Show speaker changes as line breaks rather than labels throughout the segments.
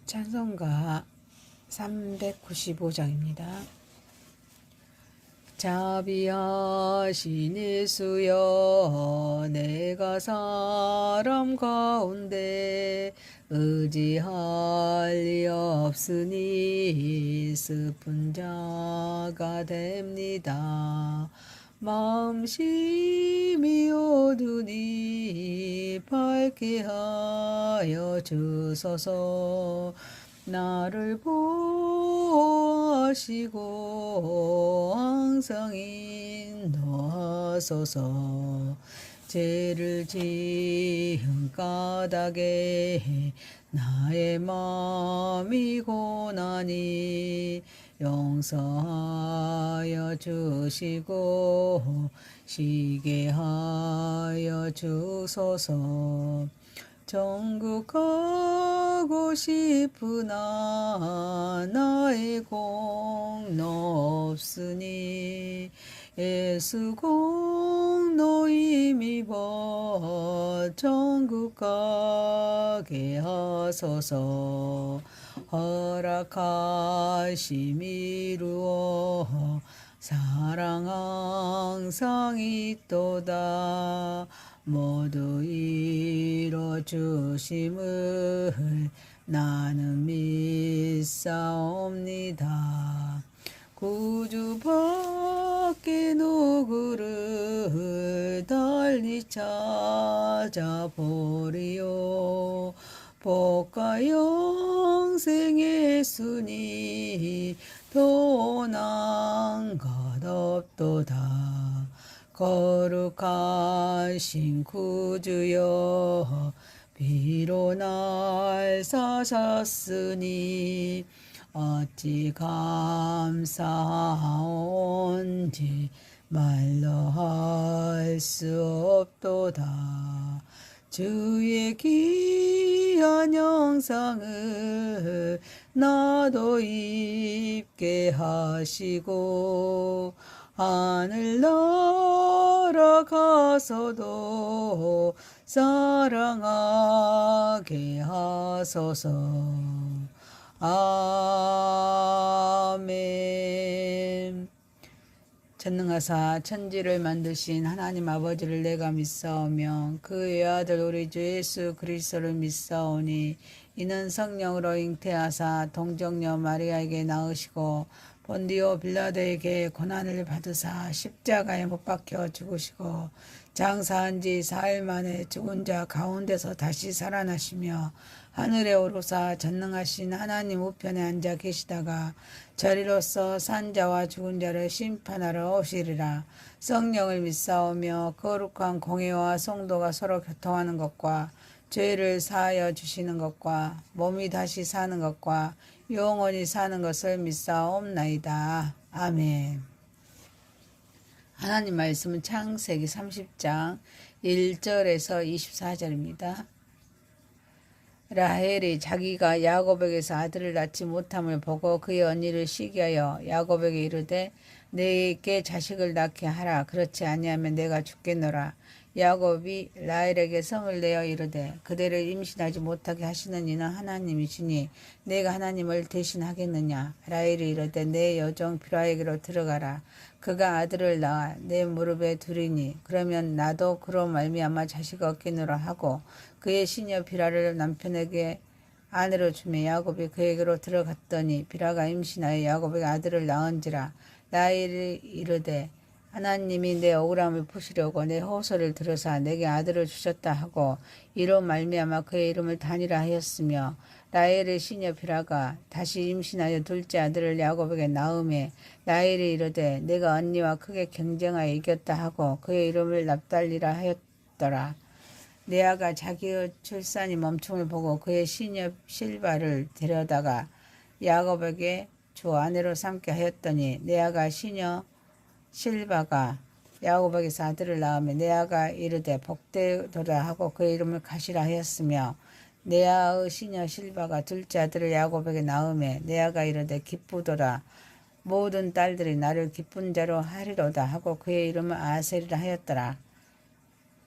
찬송가 395장입니다. 자비하신 예수여, 내가 사람 가운데 의지할 리 없으니 슬픈 자가 됩니다. 마음 심히 어두니 밝게 하여 주소서. 나를 보호하시고 항상 인도하소서. 죄를 지은 까닭에 나의 마음이 고나니 용서하여 주시고 쉬게 하여 주소서. 천국 가고 싶으나 나의 공로 없으니 예수 공로 힘입어 천국 가게 하소서. 허락하심 이루어 사랑 항상 있도다. 모두 이뤄주심을 나는 믿사옵니다. 구주 밖에 누구를 달리 찾아보리요. 복과 영생 예수니 더 원한 것 없도다. 거룩하신 구주여, 비로 날 사셨으니 어찌 감사하온지 말로 할 수 없도다. 주의 귀한 영상을 나도 입게 하시고 하늘 날아가서도 사랑하게 하소서. 아멘. 전능하사 천지를 만드신 하나님 아버지를 내가 믿사오며 그의 아들 우리 주 예수 그리스도를 믿사오니 이는 성령으로 잉태하사 동정녀 마리아에게 낳으시고 본디오 빌라도에게 고난을 받으사 십자가에 못 박혀 죽으시고 장사한 지 4일 만에 죽은 자 가운데서 다시 살아나시며 하늘에 오르사 전능하신 하나님 우편에 앉아 계시다가 저리로서 산 자와 죽은 자를 심판하러 오시리라. 성령을 믿사오며 거룩한 공회와 성도가 서로 교통하는 것과 죄를 사하여 주시는 것과 몸이 다시 사는 것과 영원히 사는 것을 믿사옵나이다. 아멘. 하나님 말씀은 창세기 30장 1절에서 24절입니다. 라헬이 자기가 야곱에게서 아들을 낳지 못함을 보고 그의 언니를 시기하여 야곱에게 이르되 내게 자식을 낳게 하라. 그렇지 아니하면 내가 죽겠노라. 야곱이 라헬에게 성을 내어 이르되 그대를 임신하지 못하게 하시는 이는 하나님이시니 내가 하나님을 대신하겠느냐. 라헬이 이르되 내 여종 빌하에게로 들어가라. 그가 아들을 낳아 내 무릎에 두리니 그러면 나도 그로 말미암아 자식 얻겠노라 하고 그의 시녀 빌하를 남편에게 아내로 주며 야곱이 그에게로 들어갔더니 빌하가 임신하여 야곱에게 아들을 낳은지라. 라헬이 이르되 하나님이 내 억울함을 푸시려고 내 호소를 들으사 내게 아들을 주셨다 하고 이로 말미암아 그의 이름을 단이라 하였으며 라헬의 시녀 빌하가 다시 임신하여 둘째 아들을 야곱에게 낳음에 라헬이 이르되 내가 언니와 크게 경쟁하여 이겼다 하고 그의 이름을 납달리라 하였더라. 레아가 자기의 출산이 멈춤을 보고 그의 시녀 실바를 데려다가 야곱에게 주 아내로 삼게 하였더니 레아가 시녀 실바가 야곱에게서 아들을 낳으며 레아가 이르되 복되도다 하고 그의 이름을 가시라 하였으며 레아의 시녀 실바가 둘째 아들을 야곱에게 낳으며 레아가 이르되 기쁘도다 모든 딸들이 나를 기쁜 자로 하리로다 하고 그의 이름을 아셀이라 하였더라.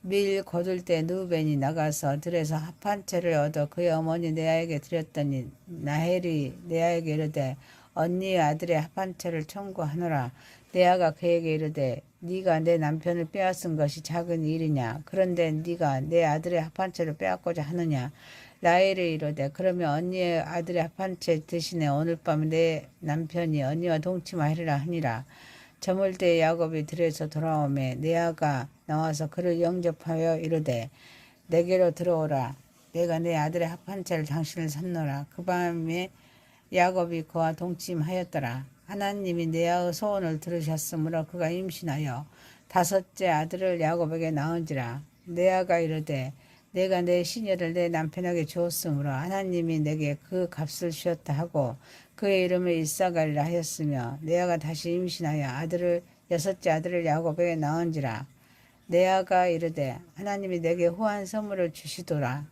밀 거둘 때 누벤이 나가서 들에서 합 한 채를 얻어 그의 어머니 레아에게 드렸더니 라헬이 레아에게 이르되 언니의 아들의 합 한 채를 청구하노라. 레아가 그에게 이르되 네가 내 남편을 빼앗은 것이 작은 일이냐? 그런데 네가 내 아들의 합 한 채를 빼앗고자 하느냐? 라헬이 이르되 그러면 언니의 아들의 합 한 채 대신에 오늘 밤 내 남편이 언니와 동침하리라 하니라. 저물 때 야곱이 들에서 돌아오매 레아가 나와서 그를 영접하여 이르되 내게로 들어오라. 내가 내 아들의 합 한 채를 당신을 샀노라. 그 밤에 야곱이 그와 동침하였더라. 하나님이 레아의 소원을 들으셨으므로 그가 임신하여 다섯째 아들을 야곱에게 낳은지라. 레아가 이르되 내가 내 시녀를 내 남편에게 주었으므로 하나님이 내게 그 값을 주었다 하고 그의 이름을 이사가리라 하였으며 레아가 다시 임신하여 여섯째 아들을 야곱에게 낳은지라. 레아가 이르되 하나님이 내게 후한 선물을 주시도라.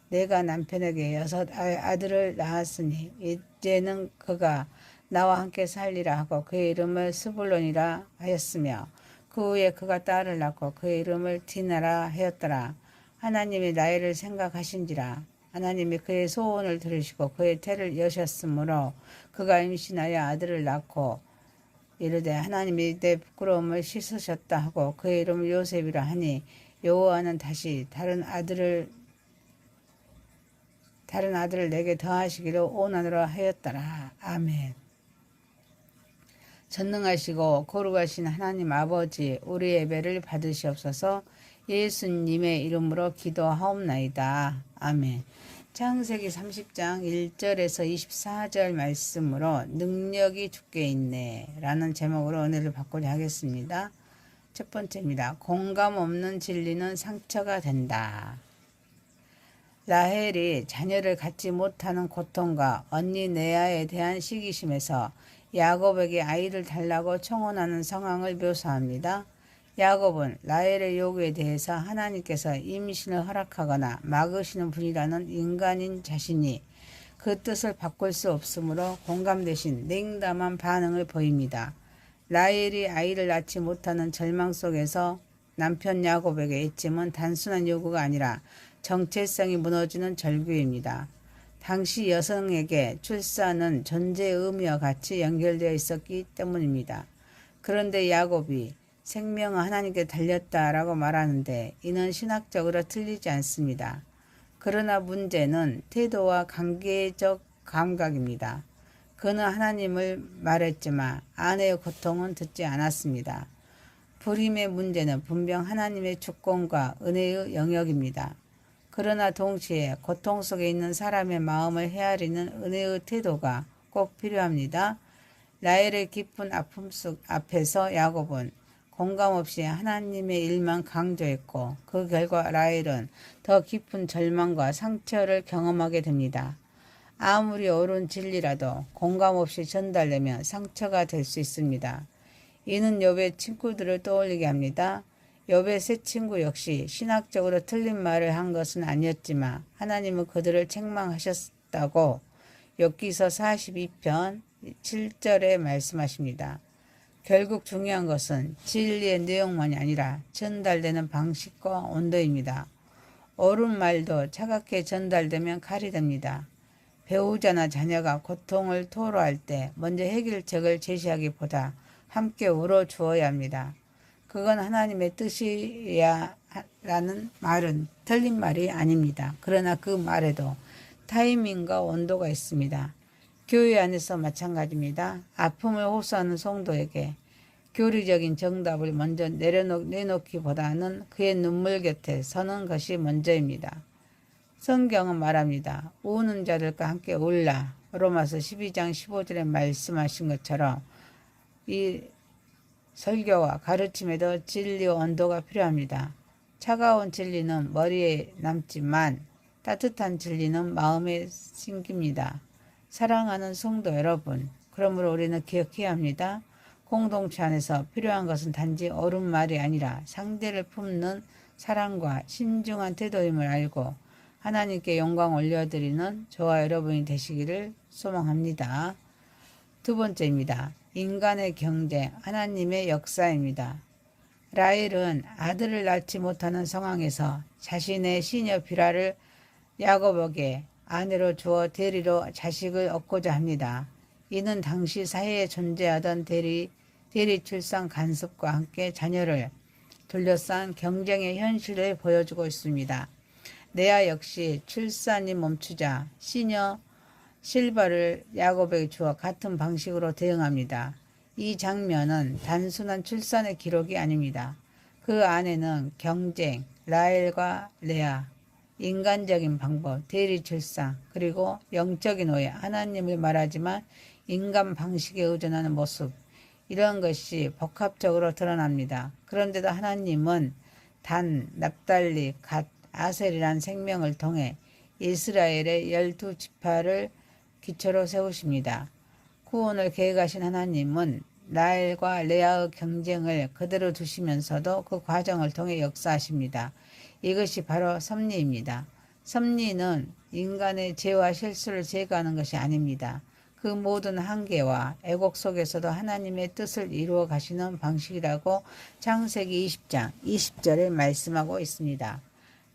내가 남편에게 여섯 아들을 낳았으니 이제는 그가 나와 함께 살리라 하고 그의 이름을 스불론이라 하였으며 그 후에 그가 딸을 낳고 그의 이름을 디나라 하였더라. 하나님이 나이를 생각하신지라. 하나님이 그의 소원을 들으시고 그의 태를 여셨으므로 그가 임신하여 아들을 낳고 이르되 하나님이 내 부끄러움을 씻으셨다 하고 그의 이름을 요셉이라 하니 여호와는 다시 다른 아들을 내게 더하시기를 원하노라 하였더라. 아멘. 전능하시고 거룩하신 하나님 아버지, 우리 예배를 받으시옵소서. 예수님의 이름으로 기도하옵나이다. 아멘. 창세기 30장 1절에서 24절 말씀으로 능력이 주께 있네 라는 제목으로 은혜를 받고자 하겠습니다. 첫 번째입니다. 공감 없는 진리는 상처가 된다. 라헬이 자녀를 갖지 못하는 고통과 언니 레아에 대한 시기심에서 야곱에게 아이를 달라고 청혼하는 상황을 묘사합니다. 야곱은 라헬의 요구에 대해서 하나님께서 임신을 허락하거나 막으시는 분이라는 인간인 자신이 그 뜻을 바꿀 수 없으므로 공감 대신 냉담한 반응을 보입니다. 라헬이 아이를 낳지 못하는 절망 속에서 남편 야곱에게 애침은 단순한 요구가 아니라 정체성이 무너지는 절규입니다. 당시 여성에게 출산은 존재의 의미와 같이 연결되어 있었기 때문입니다. 그런데 야곱이 생명은 하나님께 달렸다라고 말하는데 이는 신학적으로 틀리지 않습니다. 그러나 문제는 태도와 관계적 감각입니다. 그는 하나님을 말했지만 아내의 고통은 듣지 않았습니다. 불임의 문제는 분명 하나님의 주권과 은혜의 영역입니다. 그러나 동시에 고통 속에 있는 사람의 마음을 헤아리는 은혜의 태도가 꼭 필요합니다. 라헬의 깊은 아픔 속 앞에서 야곱은 공감 없이 하나님의 일만 강조했고 그 결과 라헬은 더 깊은 절망과 상처를 경험하게 됩니다. 아무리 옳은 진리라도 공감 없이 전달되면 상처가 될 수 있습니다. 이는 욥의 친구들을 떠올리게 합니다. 욥의 세 친구 역시 신학적으로 틀린 말을 한 것은 아니었지만 하나님은 그들을 책망하셨다고 욥기서 42편 7절에 말씀하십니다. 결국 중요한 것은 진리의 내용만이 아니라 전달되는 방식과 온도입니다. 옳은 말도 차갑게 전달되면 칼이 됩니다. 배우자나 자녀가 고통을 토로할 때 먼저 해결책을 제시하기보다 함께 울어주어야 합니다. 그건 하나님의 뜻이야 라는 말은 틀린 말이 아닙니다. 그러나 그 말에도 타이밍과 온도가 있습니다. 교회 안에서 마찬가지입니다. 아픔을 호소하는 성도에게 교리적인 정답을 먼저 내놓기보다는 그의 눈물 곁에 서는 것이 먼저입니다. 성경은 말합니다. 우는 자들과 함께 울라. 로마서 12장 15절에 말씀하신 것처럼 이 설교와 가르침에도 진리의 온도가 필요합니다. 차가운 진리는 머리에 남지만 따뜻한 진리는 마음에 심깁니다. 사랑하는 성도 여러분, 그러므로 우리는 기억해야 합니다. 공동체 안에서 필요한 것은 단지 옳은 말이 아니라 상대를 품는 사랑과 신중한 태도임을 알고 하나님께 영광 올려드리는 저와 여러분이 되시기를 소망합니다. 두 번째입니다. 인간의 경제, 하나님의 역사입니다. 라헬은 아들을 낳지 못하는 상황에서 자신의 시녀 비라를 야곱에게 아내로 주어 대리로 자식을 얻고자 합니다. 이는 당시 사회에 존재하던 대리 출산 간섭과 함께 자녀를 둘러싼 경쟁의 현실을 보여주고 있습니다. 레아 역시 출산이 멈추자 시녀 실바를 야곱에게 주어 같은 방식으로 대응합니다. 이 장면은 단순한 출산의 기록이 아닙니다. 그 안에는 경쟁, 라헬과 레아, 인간적인 방법, 대리 출산, 그리고 영적인 오해, 하나님을 말하지만 인간 방식에 의존하는 모습, 이런 것이 복합적으로 드러납니다. 그런데도 하나님은 단, 납달리, 갓, 아셀이란 생명을 통해 이스라엘의 12지파를 기초로 세우십니다. 구원을 계획하신 하나님은 라헬과 레아의 경쟁을 그대로 두시면서도 그 과정을 통해 역사하십니다. 이것이 바로 섭리입니다. 섭리는 인간의 죄와 실수를 제거하는 것이 아닙니다. 그 모든 한계와 애곡 속에서도 하나님의 뜻을 이루어 가시는 방식이라고 창세기 20장 20절에 말씀하고 있습니다.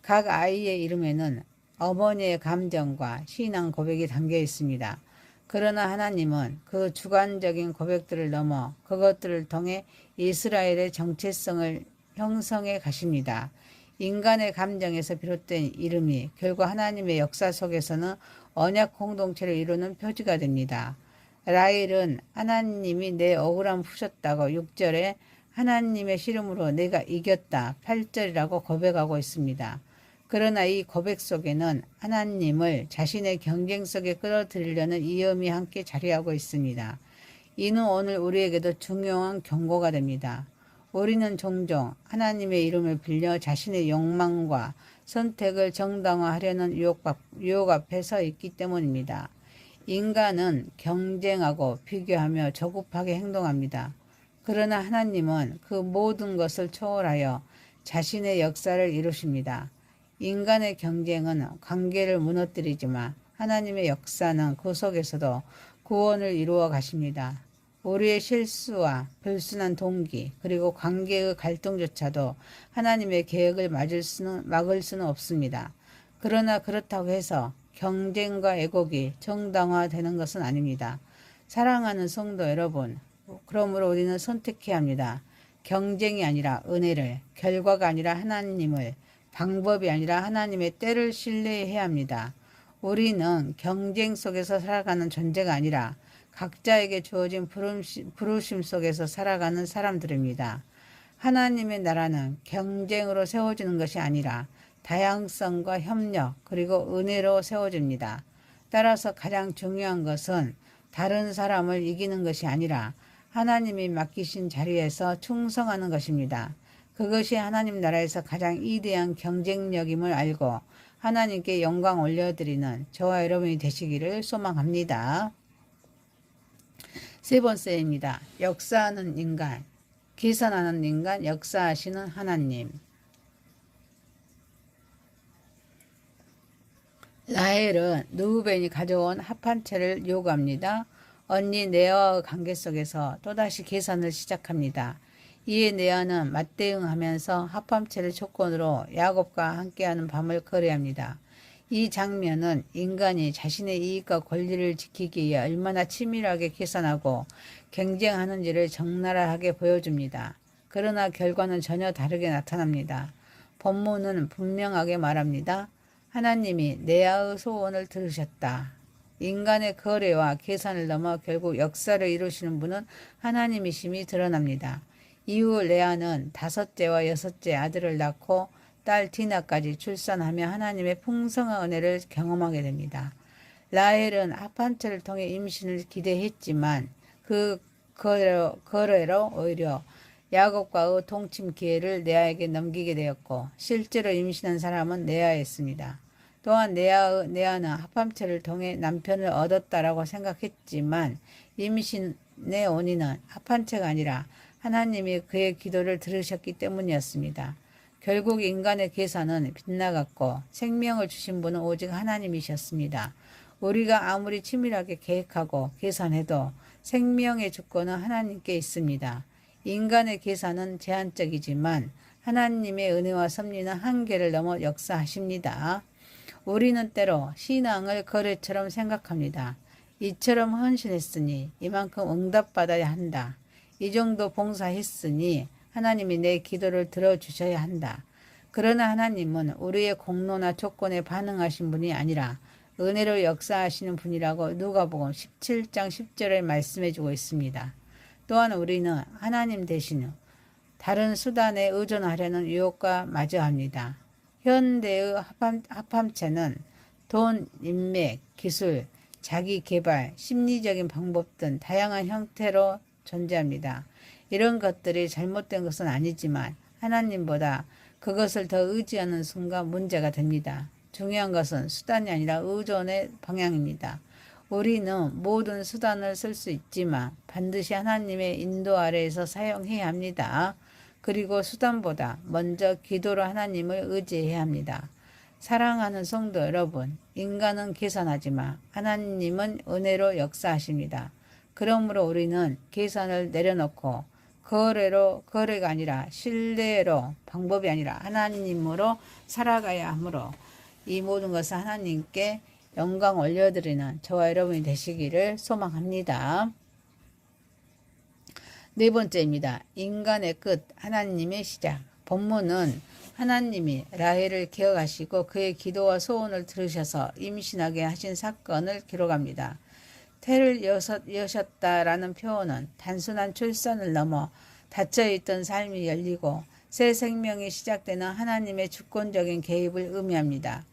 각 아이의 이름에는 어머니의 감정과 신앙 고백이 담겨 있습니다. 그러나 하나님은 그 주관적인 고백들을 넘어 그것들을 통해 이스라엘의 정체성을 형성해 가십니다. 인간의 감정에서 비롯된 이름이 결국 하나님의 역사 속에서는 언약 공동체를 이루는 표지가 됩니다. 라헬은 하나님이 내 억울함 푸셨다고 6절에 하나님의 씨름으로 내가 이겼다 8절이라고 고백하고 있습니다. 그러나 이 고백 속에는 하나님을 자신의 경쟁 속에 끌어들이려는 위험이 함께 자리하고 있습니다. 이는 오늘 우리에게도 중요한 경고가 됩니다. 우리는 종종 하나님의 이름을 빌려 자신의 욕망과 선택을 정당화하려는 유혹 앞에 서 있기 때문입니다. 인간은 경쟁하고 비교하며 조급하게 행동합니다. 그러나 하나님은 그 모든 것을 초월하여 자신의 역사를 이루십니다. 인간의 경쟁은 관계를 무너뜨리지만 하나님의 역사는 그 속에서도 구원을 이루어 가십니다. 우리의 실수와 불순한 동기 그리고 관계의 갈등조차도 하나님의 계획을 막을 수는 없습니다. 그러나 그렇다고 해서 경쟁과 애곡이 정당화되는 것은 아닙니다. 사랑하는 성도 여러분, 그러므로 우리는 선택해야 합니다. 경쟁이 아니라 은혜를, 결과가 아니라 하나님을, 방법이 아니라 하나님의 때를 신뢰해야 합니다. 우리는 경쟁 속에서 살아가는 존재가 아니라 각자에게 주어진 부르심 속에서 살아가는 사람들입니다. 하나님의 나라는 경쟁으로 세워지는 것이 아니라 다양성과 협력 그리고 은혜로 세워집니다. 따라서 가장 중요한 것은 다른 사람을 이기는 것이 아니라 하나님이 맡기신 자리에서 충성하는 것입니다. 그것이 하나님 나라에서 가장 위대한 경쟁력임을 알고 하나님께 영광 올려드리는 저와 여러분이 되시기를 소망합니다. 세 번째입니다. 역사하는 인간, 계산하는 인간, 역사하시는 하나님. 라헬은 르우벤이 가져온 합 한 채를 요구합니다. 언니 레아의 관계 속에서 또다시 계산을 시작합니다. 이에 레아는 맞대응하면서 합 한 채를 조건으로 야곱과 함께하는 밤을 거래합니다. 이 장면은 인간이 자신의 이익과 권리를 지키기 위해 얼마나 치밀하게 계산하고 경쟁하는지를 적나라하게 보여줍니다. 그러나 결과는 전혀 다르게 나타납니다. 본문은 분명하게 말합니다. 하나님이 레아의 소원을 들으셨다. 인간의 거래와 계산을 넘어 결국 역사를 이루시는 분은 하나님이심이 드러납니다. 이후 레아는 5째와 6째 아들을 낳고 딸 디나까지 출산하며 하나님의 풍성한 은혜를 경험하게 됩니다. 라헬은 합 한 채를 통해 임신을 기대했지만 그 거래로 오히려 야곱과의 동침 기회를 레아에게 넘기게 되었고 실제로 임신한 사람은 레아였습니다. 또한 레아는 합 한 채를 통해 남편을 얻었다라고 생각했지만 임신의 원인은 합 한 채가 아니라 하나님이 그의 기도를 들으셨기 때문이었습니다. 결국 인간의 계산은 빗나갔고 생명을 주신 분은 오직 하나님이셨습니다. 우리가 아무리 치밀하게 계획하고 계산해도 생명의 주권은 하나님께 있습니다. 인간의 계산은 제한적이지만 하나님의 은혜와 섭리는 한계를 넘어 역사하십니다. 우리는 때로 신앙을 거래처럼 생각합니다. 이처럼 헌신했으니 이만큼 응답받아야 한다. 이 정도 봉사했으니 하나님이 내 기도를 들어주셔야 한다. 그러나 하나님은 우리의 공로나 조건에 반응하신 분이 아니라 은혜로 역사하시는 분이라고 누가복음 17장 10절에 말씀해주고 있습니다. 또한 우리는 하나님 대신 다른 수단에 의존하려는 유혹과 마주합니다. 현대의 합함체는 돈, 인맥, 기술, 자기 개발, 심리적인 방법 등 다양한 형태로 존재합니다. 이런 것들이 잘못된 것은 아니지만 하나님보다 그것을 더 의지하는 순간 문제가 됩니다. 중요한 것은 수단이 아니라 의존의 방향입니다. 우리는 모든 수단을 쓸 수 있지만 반드시 하나님의 인도 아래에서 사용해야 합니다. 그리고 수단보다 먼저 기도로 하나님을 의지해야 합니다. 사랑하는 성도 여러분, 인간은 계산하지만 하나님은 은혜로 역사하십니다. 그러므로 우리는 계산을 내려놓고 거래가 아니라 신뢰로, 방법이 아니라 하나님으로 살아가야 하므로 이 모든 것을 하나님께 영광 올려드리는 저와 여러분이 되시기를 소망합니다. 네 번째입니다. 인간의 끝, 하나님의 시작. 본문은 하나님이 라헬을 기억하시고 그의 기도와 소원을 들으셔서 임신하게 하신 사건을 기록합니다. 태를 여셨다라는 표현은 단순한 출산을 넘어 닫혀있던 삶이 열리고 새 생명이 시작되는 하나님의 주권적인 개입을 의미합니다.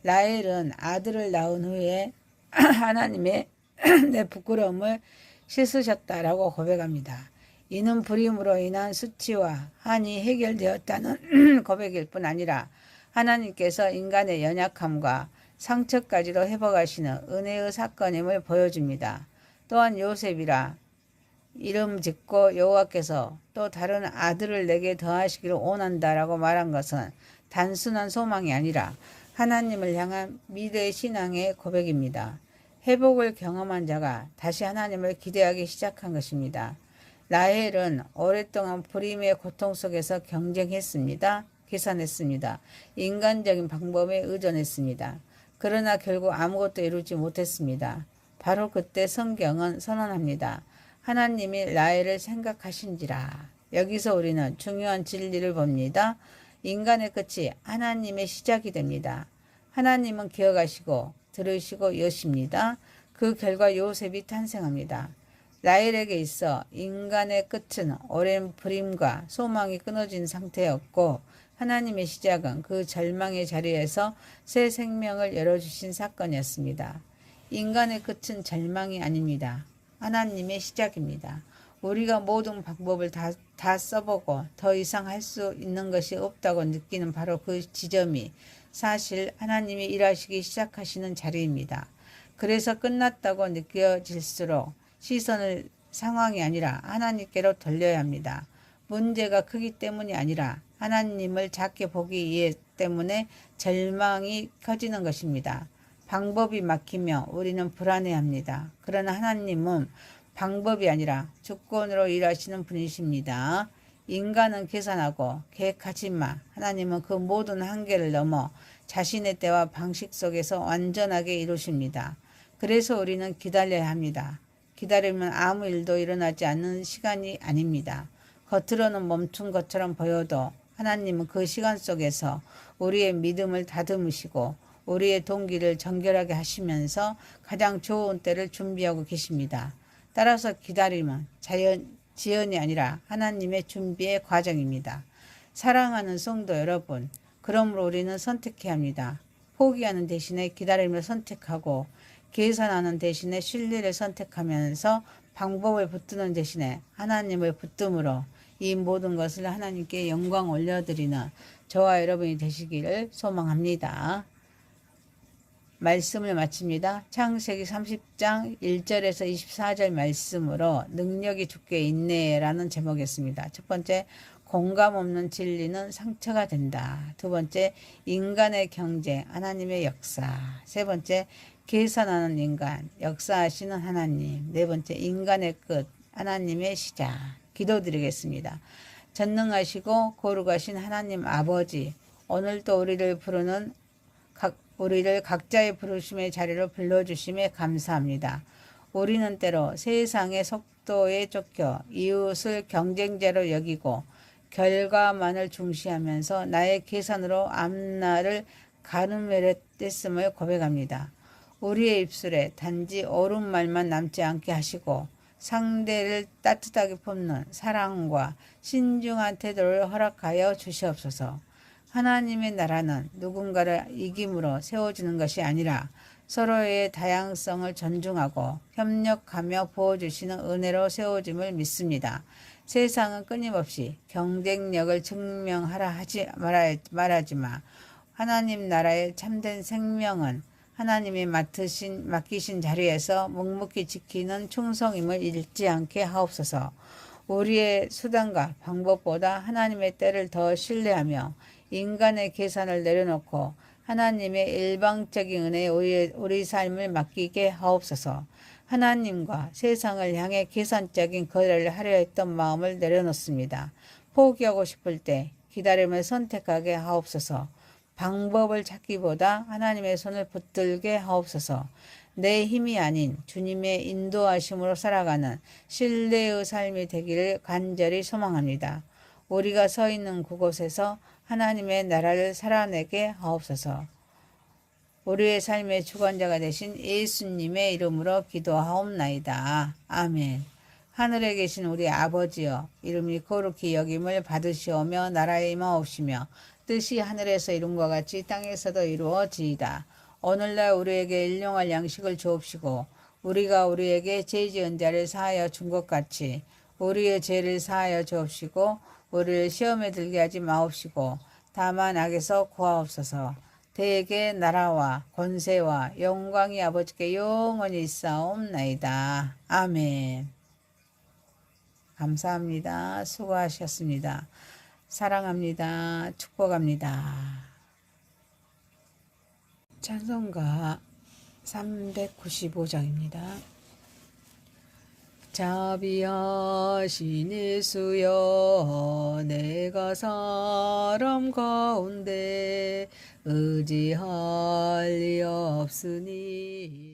라헬은 아들을 낳은 후에 하나님의 내 부끄러움을 씻으셨다라고 고백합니다. 이는 불임으로 인한 수치와 한이 해결되었다는 고백일 뿐 아니라 하나님께서 인간의 연약함과 상처까지도 회복하시는 은혜의 사건임을 보여줍니다. 또한 요셉이라 이름 짓고 여호와께서 또 다른 아들을 내게 더하시기를 원한다라고 말한 것은 단순한 소망이 아니라 하나님을 향한 믿음의 신앙의 고백입니다. 회복을 경험한 자가 다시 하나님을 기대하기 시작한 것입니다. 라헬은 오랫동안 불임의 고통 속에서 경쟁했습니다. 계산했습니다. 인간적인 방법에 의존했습니다. 그러나 결국 아무것도 이루지 못했습니다. 바로 그때 성경은 선언합니다. 하나님이 라헬을 생각하신지라. 여기서 우리는 중요한 진리를 봅니다. 인간의 끝이 하나님의 시작이 됩니다. 하나님은 기억하시고 들으시고 여십니다. 그 결과 요셉이 탄생합니다. 라헬에게 있어 인간의 끝은 오랜 불임과 소망이 끊어진 상태였고 하나님의 시작은 그 절망의 자리에서 새 생명을 열어주신 사건이었습니다. 인간의 끝은 절망이 아닙니다. 하나님의 시작입니다. 우리가 모든 방법을 다 써보고 더 이상 할 수 있는 것이 없다고 느끼는 바로 그 지점이 사실 하나님이 일하시기 시작하시는 자리입니다. 그래서 끝났다고 느껴질수록 시선을 상황이 아니라 하나님께로 돌려야 합니다. 문제가 크기 때문이 아니라 하나님을 작게 보기 위해 때문에 절망이 커지는 것입니다. 방법이 막히며 우리는 불안해합니다. 그러나 하나님은 방법이 아니라 주권으로 일하시는 분이십니다. 인간은 계산하고 계획하지만 하나님은 그 모든 한계를 넘어 자신의 때와 방식 속에서 완전하게 이루십니다. 그래서 우리는 기다려야 합니다. 기다리면 아무 일도 일어나지 않는 시간이 아닙니다. 겉으로는 멈춘 것처럼 보여도 하나님은 그 시간 속에서 우리의 믿음을 다듬으시고 우리의 동기를 정결하게 하시면서 가장 좋은 때를 준비하고 계십니다. 따라서 기다림은 지연이 아니라 하나님의 준비의 과정입니다. 사랑하는 성도 여러분, 그러므로 우리는 선택해야 합니다. 포기하는 대신에 기다림을 선택하고 계산하는 대신에 신뢰를 선택하면서 방법을 붙드는 대신에 하나님을 붙듦으로 이 모든 것을 하나님께 영광 올려드리는 저와 여러분이 되시기를 소망합니다. 말씀을 마칩니다. 창세기 30장 1절에서 24절 말씀으로 능력이 주께 있네라는 제목이었습니다. 첫 번째, 공감 없는 진리는 상처가 된다. 두 번째, 인간의 경쟁, 하나님의 역사. 세 번째, 계산하는 인간, 역사하시는 하나님. 네 번째, 인간의 끝, 하나님의 시작. 기도드리겠습니다. 전능하시고 거룩하신 하나님 아버지, 오늘도 우리를 각자의 부르심의 자리로 불러주심에 감사합니다. 우리는 때로 세상의 속도에 쫓겨 이웃을 경쟁자로 여기고 결과만을 중시하면서 나의 계산으로 앞날을 가늠했음을 고백합니다. 우리의 입술에 단지 옳은 말만 남지 않게 하시고 상대를 따뜻하게 품는 사랑과 신중한 태도를 허락하여 주시옵소서. 하나님의 나라는 누군가를 이김으로 세워주는 것이 아니라 서로의 다양성을 존중하고 협력하며 부어주시는 은혜로 세워짐을 믿습니다. 세상은 끊임없이 경쟁력을 증명하라 말하지만 하나님 나라의 참된 생명은 하나님이 맡기신 자리에서 묵묵히 지키는 충성임을 잃지 않게 하옵소서. 우리의 수단과 방법보다 하나님의 때를 더 신뢰하며 인간의 계산을 내려놓고 하나님의 일방적인 은혜에 우리 삶을 맡기게 하옵소서. 하나님과 세상을 향해 계산적인 거래를 하려 했던 마음을 내려놓습니다. 포기하고 싶을 때 기다림을 선택하게 하옵소서. 방법을 찾기보다 하나님의 손을 붙들게 하옵소서. 내 힘이 아닌 주님의 인도하심으로 살아가는 신뢰의 삶이 되기를 간절히 소망합니다. 우리가 서 있는 그곳에서 하나님의 나라를 살아내게 하옵소서. 우리의 삶의 주관자가 되신 예수님의 이름으로 기도하옵나이다. 아멘. 하늘에 계신 우리 아버지여, 이름이 거룩히 여김을 받으시오며 나라에 임하옵시며 뜻이 하늘에서 이룬과 같이 땅에서도 이루어지이다. 오늘날 우리에게 일용할 양식을 주옵시고 우리가 우리에게 죄 지은 자를 사하여 준 것 같이 우리의 죄를 사하여 주옵시고 우리를 시험에 들게 하지 마옵시고 다만 악에서 구하옵소서. 대개 나라와 권세와 영광이 아버지께 영원히 있사옵나이다. 아멘. 감사합니다. 수고하셨습니다. 사랑합니다. 축복합니다. 찬송가 395장입니다. 자비하신 예수여, 내가 사람 가운데 의지할 리 없으니